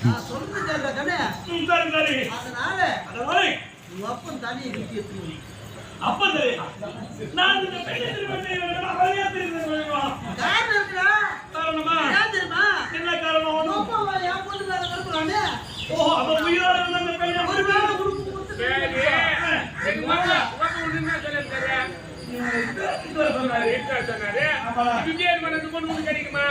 நான் சொல்றது கேட்க கண்ணே. சரி சரி. அதனால உங்க அப்பன் தனியை விட்டு எடுத்துக்கணும். அப்ப சரி. நான் இந்த பெண்ணை திருமணத்தை அவளையா திருமணம் காரணம் இருக்குடா. காரணமா? ஏன் தெரியுமா? என்ன காரணம்? நோப்பவா என் பொண்ணு வேற கருப்புறானே. ஓ அவ உயிரோட இருந்த அந்த பெண்ணை ஒரு வேளை உடுப்பு கொடுத்து சரி உங்க ஒண்ணுமே சொல்லிருக்காரு சொன்னாரு. சொன்னாரு விஜய் மனது பொண்ணு கிடைக்குமா?